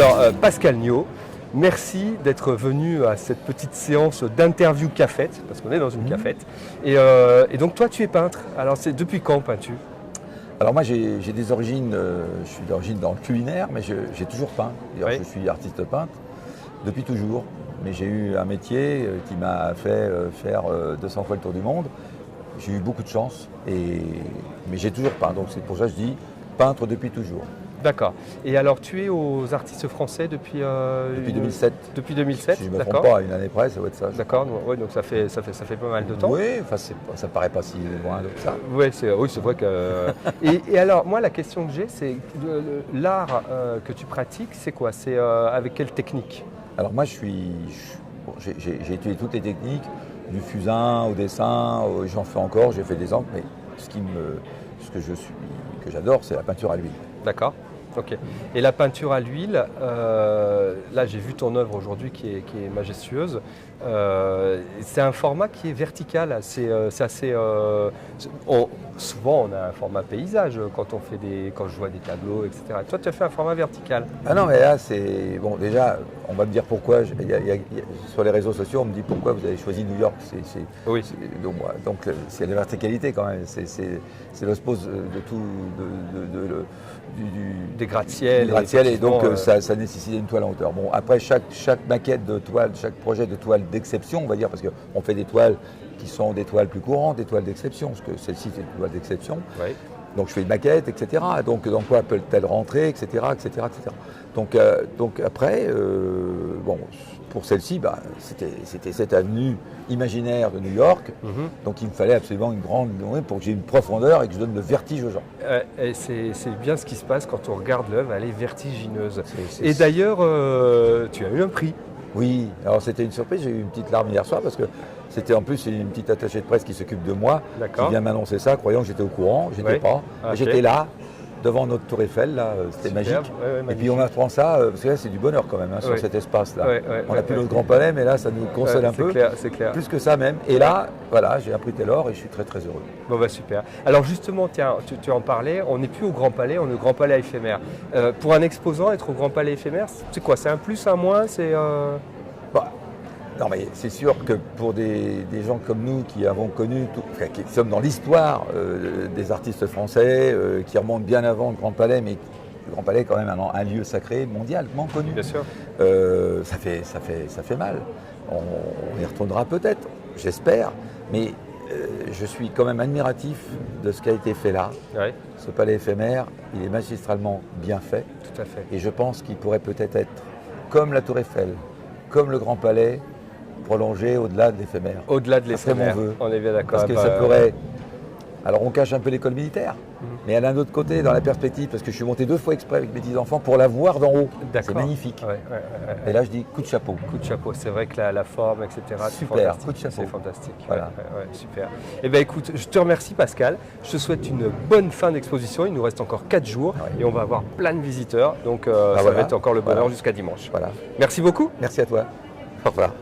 Alors, Pascal Niaud, merci d'être venu à cette petite séance d'interview cafette, parce qu'on est dans une cafette. Et donc, toi, tu es peintre. Alors, c'est depuis quand peins-tu? Alors moi j'ai des origines, je suis d'origine dans le culinaire, mais j'ai toujours peint. D'ailleurs, Oui. je suis artiste peintre depuis toujours. Mais j'ai eu un métier qui m'a fait faire 200 fois le tour du monde. J'ai eu beaucoup de chance, mais j'ai toujours peint. Donc c'est pour ça que je dis peintre depuis toujours. D'accord. Et alors, tu es aux Artistes Français depuis… Depuis 2007. Depuis 2007, Si je ne me trompe d'accord. pas, à une année près, ça va être ça. D'accord, ouais, donc ça fait pas mal de temps. Oui, enfin, ça ne paraît pas si loin que ça. Ouais, oui, c'est vrai que… et alors, moi, la question que j'ai, c'est l'art que tu pratiques, c'est quoi? C'est avec quelle technique? Alors moi j'ai étudié toutes les techniques, du fusain au dessin, j'en fais encore, j'ai fait des encres, mais que j'adore, c'est la peinture à l'huile. D'accord. Ok. Et la peinture à l'huile, là j'ai vu ton œuvre aujourd'hui qui est majestueuse. C'est un format qui est vertical. C'est assez. Souvent on a un format paysage quand je vois des tableaux, etc. Toi tu as fait un format vertical. Ah non, mais là c'est bon. Déjà, on va me dire pourquoi. Sur les réseaux sociaux, on me dit pourquoi vous avez choisi New York. Oui. Donc c'est la verticalité quand même. C'est l'osmose de tout Des gratte-ciel. Et donc ça nécessite une toile en hauteur. Bon, après chaque maquette de toile, chaque projet de toile d'exception, on va dire, parce qu'on fait des toiles qui sont des toiles plus courantes, des toiles d'exception, parce que celle-ci c'est une toile d'exception. Oui. Donc je fais une maquette, etc. Donc dans quoi peut-elle rentrer, etc., etc., etc. Donc après, bon, pour celle-ci, c'était cette avenue imaginaire de New York. Donc il me fallait absolument une grande pour que j'ai une profondeur et que je donne le vertige aux gens. Et c'est bien ce qui se passe quand on regarde l'œuvre, elle est vertigineuse. Et d'ailleurs, tu as eu un prix. Oui, alors c'était une surprise, j'ai eu une petite larme hier soir parce que c'était en plus une petite attachée de presse qui s'occupe de moi, qui vient m'annoncer ça, croyant que j'étais au courant, j'étais pas. Okay. J'étais là, devant notre tour Eiffel, là, c'était magique. Ouais, et puis on m'apprend ça, parce que là c'est du bonheur quand même, sur cet espace-là. On n'a plus notre grand palais, mais là ça nous console un peu. C'est clair. Plus que ça même. Et là, voilà, j'ai un prix Taylor et je suis très très heureux. Bon bah super. Alors justement, tiens, tu en parlais, on n'est plus au Grand Palais, on est au Grand Palais éphémère. Pour un exposant, être au Grand Palais éphémère, c'est quoi? C'est un plus, un moins? Non mais c'est sûr que pour des gens comme nous qui avons connu, qui sommes dans l'histoire des artistes français, qui remontent bien avant le Grand Palais, mais le Grand Palais est quand même un lieu sacré, mondialement connu. Bien sûr. Ça fait mal. On y retournera peut-être, j'espère, mais je suis quand même admiratif de ce qui a été fait là. Ouais. Ce palais éphémère, il est magistralement bien fait. Tout à fait. Et je pense qu'il pourrait peut-être être comme la Tour Eiffel, comme le Grand Palais, prolongé au-delà de l'éphémère. Au-delà de l'éphémère, on est bien d'accord. Parce que ça pourrait… Alors on cache un peu l'école militaire, mais d'un autre côté, dans la perspective, parce que je suis monté 2 fois exprès avec mes petits-enfants pour la voir d'en haut. C'est magnifique. Et là je dis coup de chapeau. Coup de chapeau, c'est vrai que la forme, etc. Super, coup de chapeau. C'est fantastique. Voilà. Super. Eh bien écoute, je te remercie Pascal. Je te souhaite une bonne fin d'exposition. Il nous reste encore 4 jours et on va avoir plein de visiteurs. Donc ça va être encore le bonheur jusqu'à dimanche. Voilà. Merci beaucoup. Merci à toi. Au revoir.